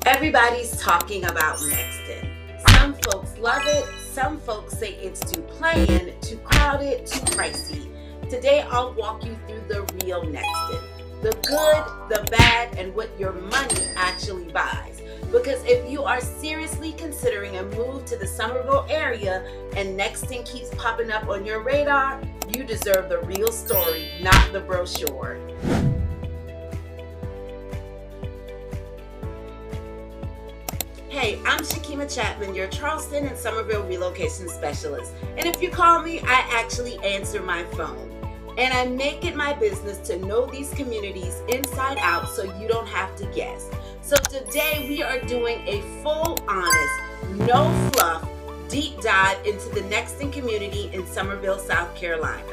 Everybody's talking about Nexton. Some folks love it, some folks say it's too plain, too crowded, too pricey. Today I'll walk you through the real Nexton. The good, the bad, and what your money actually buys. Because if you are seriously considering a move to the Summerville area and Nexton keeps popping up on your radar, you deserve the real story, not the brochure. Hey, I'm Shakeima Chatman, your Charleston and Summerville Relocation Specialist. And if you call me, I actually answer my phone. And I make it my business to know these communities inside out so you don't have to guess. So today we are doing a full, honest, no fluff, deep dive into the Nexton community in Summerville, South Carolina.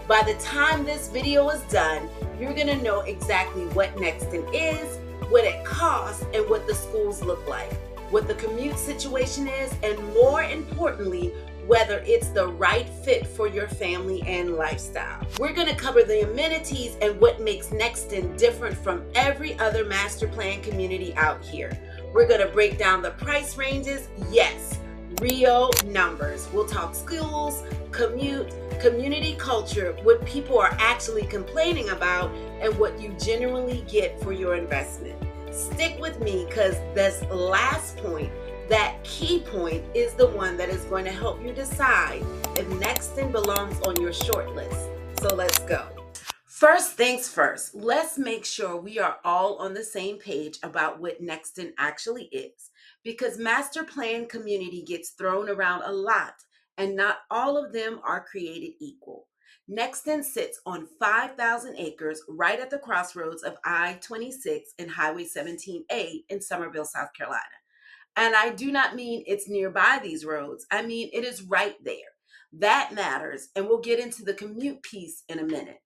By the time this video is done, you're going to know exactly what Nexton is, what it costs, and what the schools look like, what the commute situation is, and more importantly, whether it's the right fit for your family and lifestyle. We're going to cover the amenities and what makes Nexton different from every other master plan community out here. We're going to break down the price ranges, yes, real numbers. We'll talk schools, commute, community culture, what people are actually complaining about, and what you genuinely get for your investment. Stick with me because this last point, that key point, is the one that is going to help you decide if Nexton belongs on your short list. So let's go. First things first, let's make sure we are all on the same page about what Nexton actually is, because master plan community gets thrown around a lot and not all of them are created equal. Nexton sits on 5,000 acres right at the crossroads of I-26 and Highway 17A in Summerville, South Carolina. And I do not mean it's nearby these roads. I mean, it is right there. That matters, and we'll get into the commute piece in a minute.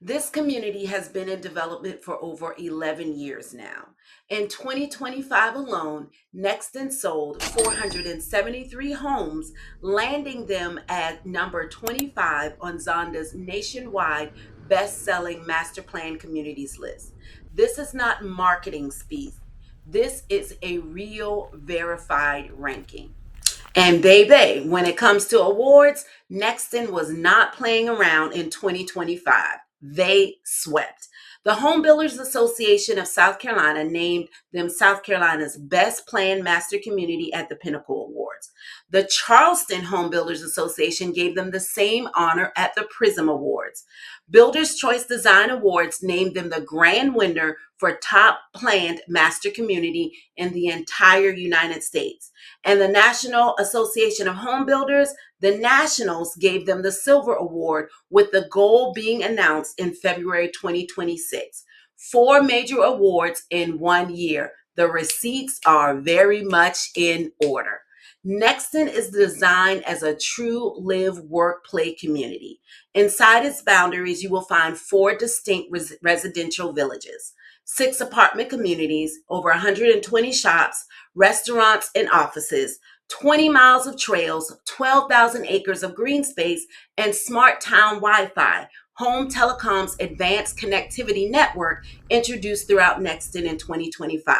This community has been in development for over 11 years now. In 2025 alone, Nexton sold 473 homes, landing them at number 25 on Zonda's nationwide best-selling master plan communities list. This is not marketing speak. This is a real verified ranking. And baby, when it comes to awards, Nexton was not playing around in 2025. They swept. The Home Builders Association of South Carolina named them South Carolina's best planned master community at the Pinnacle Awards. The Charleston Home Builders Association gave them the same honor at the Prism Awards. Builders' Choice Design Awards named them the grand winner for top planned master community in the entire United States. And the National Association of Home Builders, the Nationals, gave them the Silver Award, with the goal being announced in February 2026. 4 major awards in 1 year. The receipts are very much in order. Nexton is designed as a true live, work, play community. Inside its boundaries, you will find 4 distinct residential villages, 6 apartment communities, over 120 shops, restaurants, and offices, 20 miles of trails, 12,000 acres of green space, and smart town Wi-Fi, Home Telecom's advanced connectivity network introduced throughout Nexton in 2025.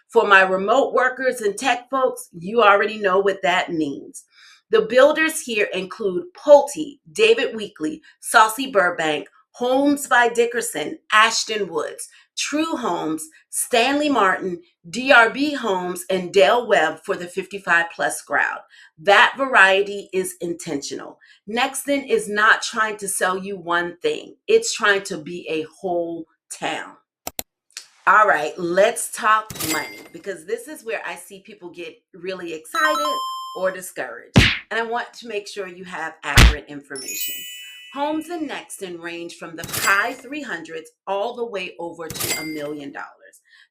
For my remote workers and tech folks, you already know what that means. The builders here include Pulte, David Weekley, Saucy Burbank, Homes by Dickerson, Ashton Woods, True Homes, Stanley Martin, DRB Homes, and Dale Webb for the 55 plus crowd. That variety is intentional. Nexton is not trying to sell you one thing. It's trying to be a whole town. All right, let's talk money, because this is where I see people get really excited or discouraged. And I want to make sure you have accurate information. Homes in Nexton range from the high 300s all the way over to $1 million.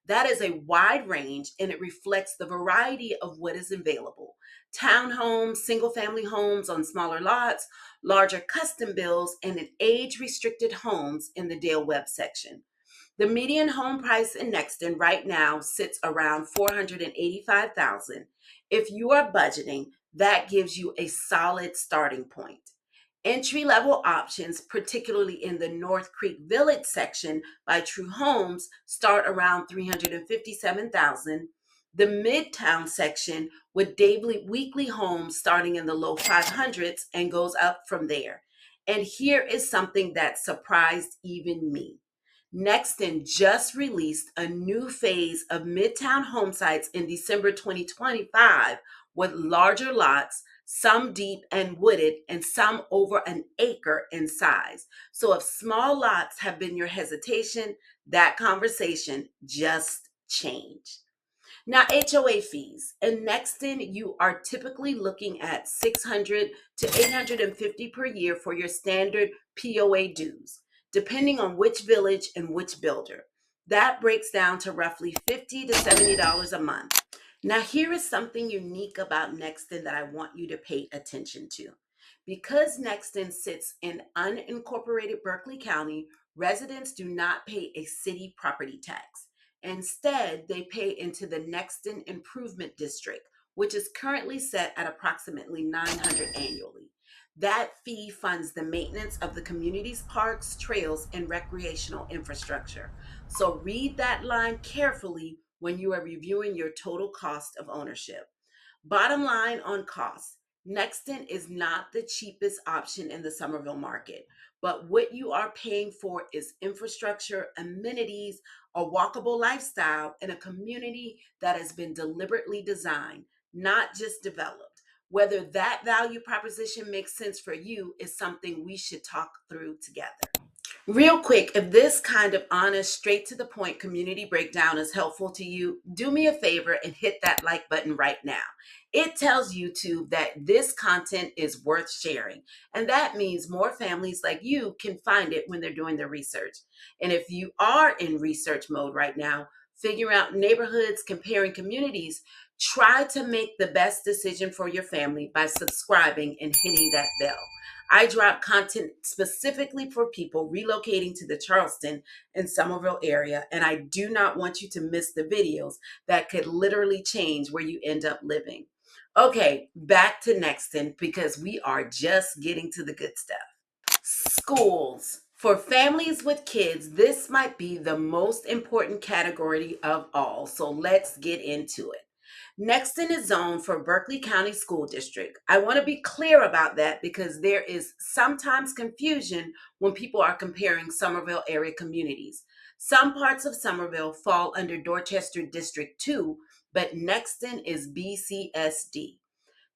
That is a wide range, and it reflects the variety of what is available. Townhomes, single-family homes on smaller lots, larger custom builds, and an age-restricted homes in the Dale Webb section. The median home price in Nexton right now sits around $485,000. If you are budgeting, that gives you a solid starting point. Entry-level options, particularly in the North Creek Village section by True Homes, start around $357,000. The Midtown section with daily, weekly homes starting in the low 500s and goes up from there. And here is something that surprised even me. Nexton just released a new phase of Midtown home sites in December 2025 with larger lots, some deep and wooded, and some over an acre in size. So if small lots have been your hesitation, that conversation just changed. Now, HOA fees. In Nexton, you are typically looking at 600 to 850 per year for your standard POA dues, depending on which village and which builder. That breaks down to roughly $50 to $70 a month. Now, here is something unique about Nexton that I want you to pay attention to. Because Nexton sits in unincorporated Berkeley County, residents do not pay a city property tax. Instead, they pay into the Nexton Improvement District, which is currently set at approximately $900 annually. That fee funds the maintenance of the community's parks, trails, and recreational infrastructure. So read that line carefully when you are reviewing your total cost of ownership. Bottom line on costs. Nexton is not the cheapest option in the Summerville market, but what you are paying for is infrastructure, amenities, a walkable lifestyle, and a community that has been deliberately designed, not just developed. Whether that value proposition makes sense for you is something we should talk through together. Real quick, if this kind of honest, straight to the point community breakdown is helpful to you, do me a favor and hit that like button right now. It tells YouTube that this content is worth sharing. And that means more families like you can find it when they're doing their research. And if you are in research mode right now, figuring out neighborhoods, comparing communities, try to make the best decision for your family by subscribing and hitting that bell. I drop content specifically for people relocating to the Charleston and Summerville area, and I do not want you to miss the videos that could literally change where you end up living. Okay, back to Nexton because we are just getting to the good stuff. Schools. For families with kids, this might be the most important category of all, so let's get into it. Nexton is zoned for Berkeley County School District. I want to be clear about that because there is sometimes confusion when people are comparing Summerville area communities. Some parts of Summerville fall under Dorchester District 2, but Nexton is BCSD.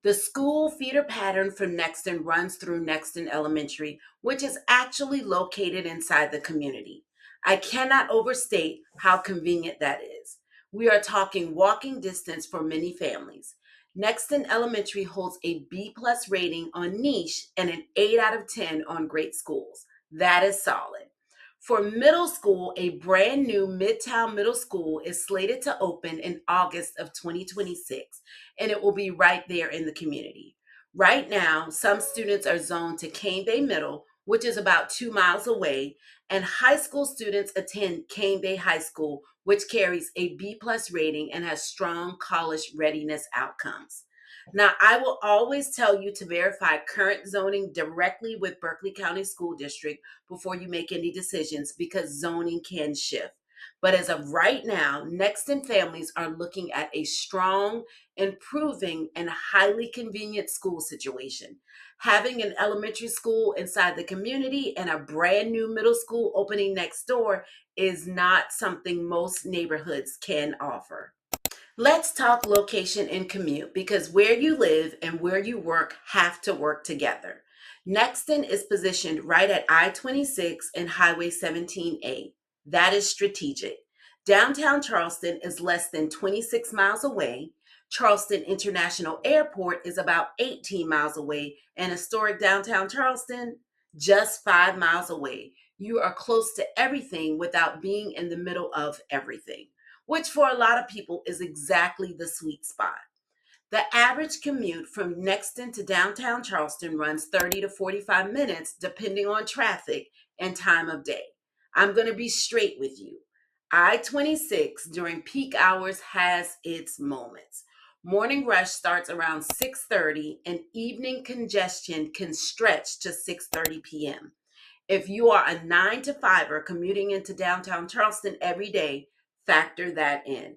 The school feeder pattern for Nexton runs through Nexton Elementary, which is actually located inside the community. I cannot overstate how convenient that is. We are talking walking distance for many families. Nexton Elementary holds a B plus rating on niche and an 8 out of 10 on great schools. That is solid. For middle school, a brand new Midtown Middle School is slated to open in August of 2026, and it will be right there in the community. Right now, some students are zoned to Cane Bay Middle, which is about 2 miles away, and high school students attend Cane Bay High School, which carries a B plus rating and has strong college readiness outcomes. Now, I will always tell you to verify current zoning directly with Berkeley County School District before you make any decisions because zoning can shift. But as of right now, Nexton families are looking at a strong, improving, and highly convenient school situation. Having an elementary school inside the community and a brand new middle school opening next door is not something most neighborhoods can offer. Let's talk location and commute because where you live and where you work have to work together. Nexton is positioned right at I-26 and Highway 17A. That is strategic. Downtown Charleston is less than 26 miles away. Charleston International Airport is about 18 miles away, and historic downtown Charleston, just 5 miles away. You are close to everything without being in the middle of everything, which for a lot of people is exactly the sweet spot. The average commute from Nexton to downtown Charleston runs 30 to 45 minutes depending on traffic and time of day. I'm going to be straight with you. I-26 during peak hours has its moments. Morning rush starts around 6:30 and evening congestion can stretch to 6:30 p.m. If you are a 9 to 5er commuting into downtown Charleston every day, factor that in.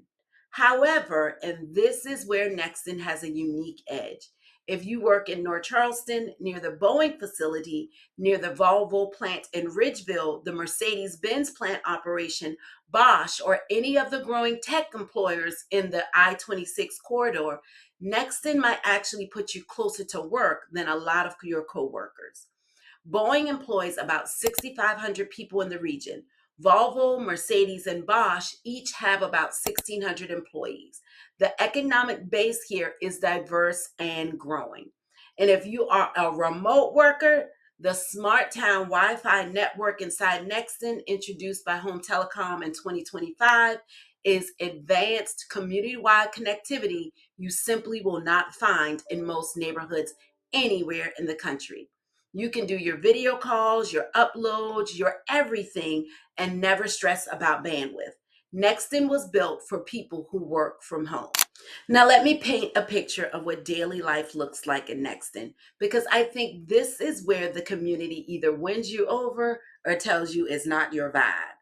However, and this is where Nexton has a unique edge. If you work in North Charleston, near the Boeing facility, near the Volvo plant in Ridgeville, the Mercedes-Benz plant operation, Bosch, or any of the growing tech employers in the I-26 corridor, Nexton might actually put you closer to work than a lot of your coworkers. Boeing employs about 6,500 people in the region. Volvo, Mercedes, and Bosch each have about 1,600 employees. The economic base here is diverse and growing. And if you are a remote worker, the Smart Town Wi-Fi network inside Nexton, introduced by Home Telecom in 2025, is advanced community-wide connectivity you simply will not find in most neighborhoods anywhere in the country. You can do your video calls, your uploads, your everything, and never stress about bandwidth. Nexton was built for people who work from home. Now, let me paint a picture of what daily life looks like in Nexton, because I think this is where the community either wins you over or tells you it's not your vibe.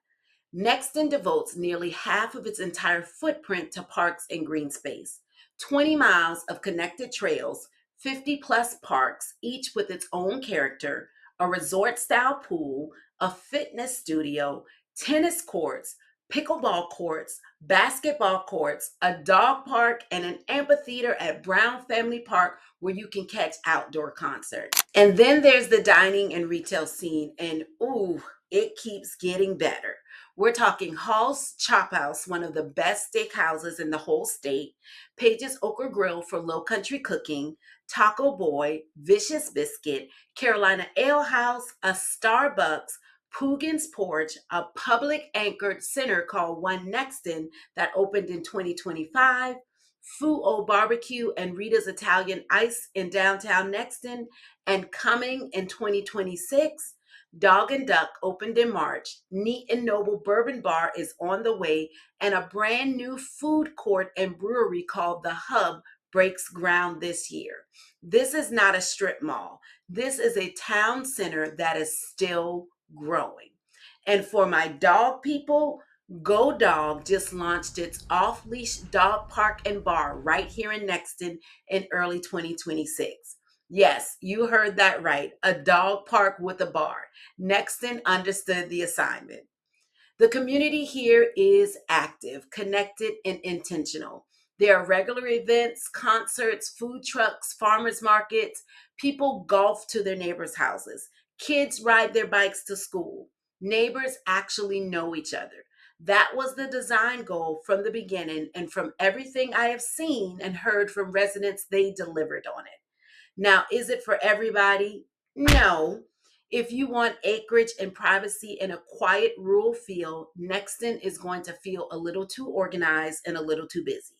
Nexton devotes nearly half of its entire footprint to parks and green space. 20 miles of connected trails, 50 plus parks, each with its own character, a resort style pool, a fitness studio, tennis courts, pickleball courts, basketball courts, a dog park, and an amphitheater at Brown Family Park where you can catch outdoor concerts. And then there's the dining and retail scene, and ooh, it keeps getting better. We're talking Hall's Chop House, one of the best steakhouses in the whole state, Page's Ochre Grill for low country cooking, Taco Boy, Vicious Biscuit, Carolina Ale House, a Starbucks, Poogan's Porch, a public anchored center called One Nexton that opened in 2025, Fu-O Barbecue and Rita's Italian Ice in downtown Nexton, and coming in 2026, Dog and Duck opened in March, Neat and Noble Bourbon Bar is on the way, and a brand new food court and brewery called The Hub breaks ground this year. This is not a strip mall. This is a town center that is still growing. And for my dog people, Go Dog just launched its off-leash dog park and bar right here in Nexton in early 2026. Yes, you heard that right. A dog park with a bar. Nexton understood the assignment. The community here is active, connected, and intentional. There are regular events, concerts, food trucks, farmers markets. People golf to their neighbors' houses. Kids ride their bikes to school. Neighbors actually know each other. That was the design goal from the beginning, and from everything I have seen and heard from residents, they delivered on it. Now, is it for everybody? No. If you want acreage and privacy in a quiet rural feel, Nexton is going to feel a little too organized and a little too busy.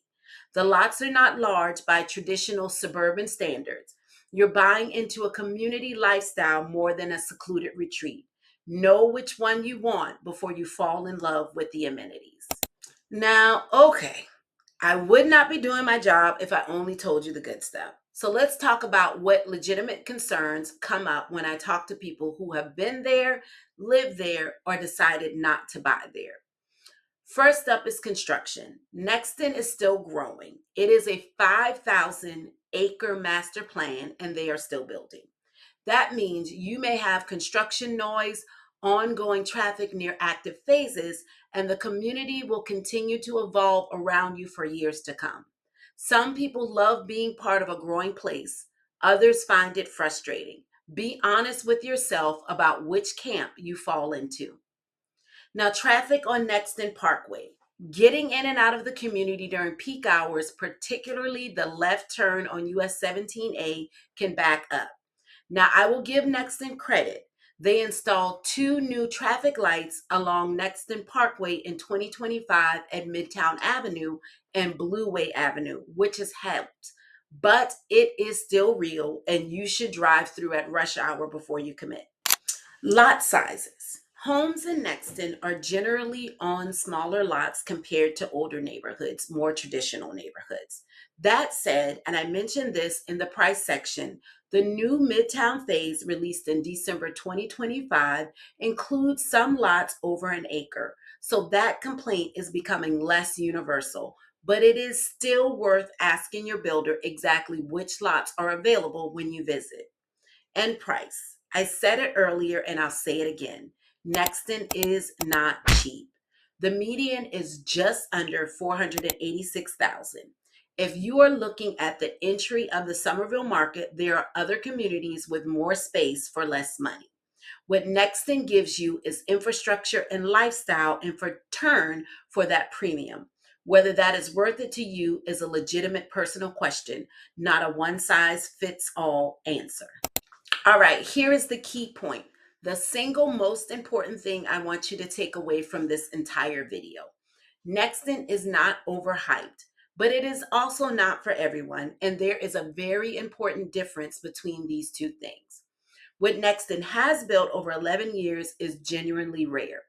The lots are not large by traditional suburban standards. You're buying into a community lifestyle more than a secluded retreat. Know which one you want before you fall in love with the amenities. Now, okay, I would not be doing my job if I only told you the good stuff. So let's talk about what legitimate concerns come up when I talk to people who have been there, lived there, or decided not to buy there. First up is construction. Nexton is still growing. It is a 5,000 acre master plan and they are still building. That means you may have construction noise, ongoing traffic near active phases, and the community will continue to evolve around you for years to come. Some people love being part of a growing place. Others find it frustrating. Be honest with yourself about which camp you fall into. Now, traffic on Nexton Parkway. Getting in and out of the community during peak hours, particularly the left turn on US 17A, can back up. Now, I will give Nexton credit. They installed 2 new traffic lights along Nexton Parkway in 2025 at Midtown Avenue and Blueway Avenue, which has helped. But it is still real, and you should drive through at rush hour before you commit. Lot sizes. Homes in Nexton are generally on smaller lots compared to older neighborhoods, more traditional neighborhoods. That said, and I mentioned this in the price section, the new Midtown phase released in December 2025 includes some lots over an acre. So that complaint is becoming less universal. but it is still worth asking your builder exactly which lots are available when you visit. And price. I said it earlier and I'll say it again. Nexton is not cheap. The median is just under $486,000. If you are looking at the entry of the Summerville market, there are other communities with more space for less money. What Nexton gives you is infrastructure and lifestyle in return for that premium. Whether that is worth it to you is a legitimate personal question, not a one-size-fits-all answer. All right, here is the key point. The single most important thing I want you to take away from this entire video. Nexton is not overhyped, but it is also not for everyone, and there is a very important difference between these two things. What Nexton has built over 11 years is genuinely rare.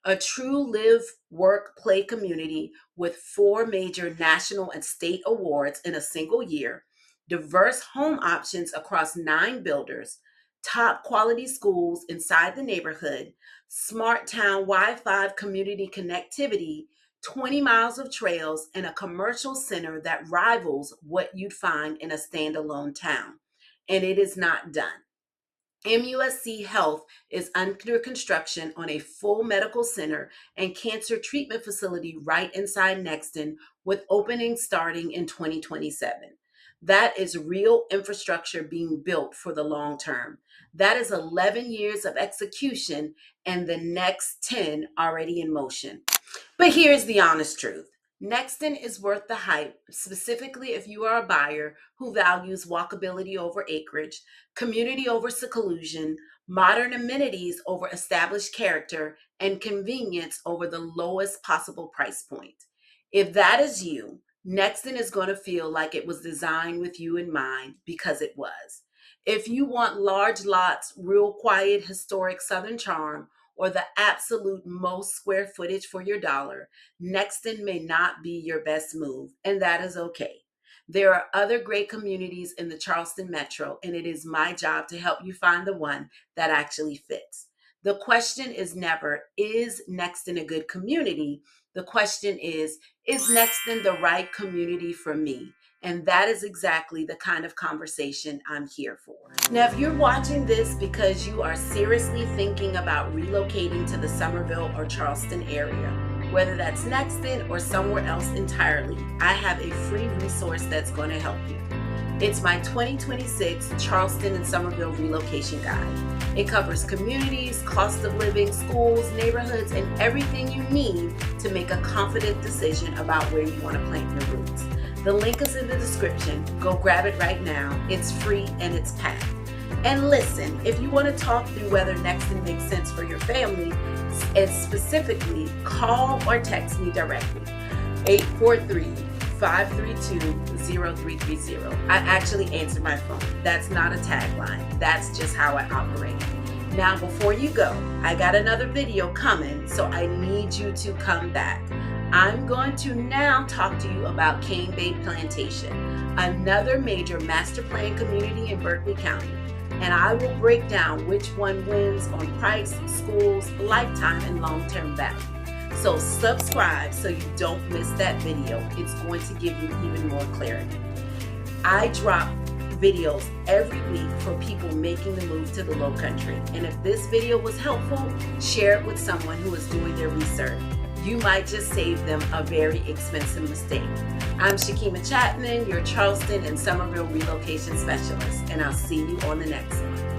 A true live, work, play community with 4 major national and state awards in a single year, diverse home options across 9 builders, top quality schools inside the neighborhood, smart town Wi-Fi community connectivity, 20 miles of trails, and a commercial center that rivals what you'd find in a standalone town. And it is not done. MUSC Health is under construction on a full medical center and cancer treatment facility right inside Nexton, with openings starting in 2027. That is real infrastructure being built for the long term. That is 11 years of execution and the next 10 already in motion. But here's the honest truth. Nexton is worth the hype, specifically if you are a buyer who values walkability over acreage, community over seclusion, modern amenities over established character, and convenience over the lowest possible price point. If that is you, Nexton is going to feel like it was designed with you in mind, because it was. If you want large lots, real quiet, historic Southern charm, or the absolute most square footage for your dollar, Nexton may not be your best move, and that is okay. There are other great communities in the Charleston metro, and it is my job to help you find the one that actually fits. The question is never, is Nexton a good community? The question is Nexton the right community for me? And that is exactly the kind of conversation I'm here for. Now, if you're watching this because you are seriously thinking about relocating to the Summerville or Charleston area, whether that's Nexton or somewhere else entirely, I have a free resource that's going to help you. It's my 2026 Charleston and Summerville Relocation Guide. It covers communities, cost of living, schools, neighborhoods, and everything you need to make a confident decision about where you want to plant your roots. The link is in the description. Go grab it right now. It's free and it's packed. And listen, if you want to talk through whether Nexton makes sense for your family, and specifically, call or text me directly. 843-532-0330. I actually answer my phone. That's not a tagline. That's just how I operate. Now, before you go, I got another video coming, so I need you to come back. I'm going to now talk to you about Cane Bay Plantation, another major master plan community in Berkeley County. And I will break down which one wins on price, schools, lifetime, and long-term value. So subscribe so you don't miss that video. It's going to give you even more clarity. I drop videos every week for people making the move to the low country. And if this video was helpful, share it with someone who is doing their research. You might just save them a very expensive mistake. I'm Shakeima Chatman, your Charleston and Summerville Relocation Specialist, and I'll see you on the next one.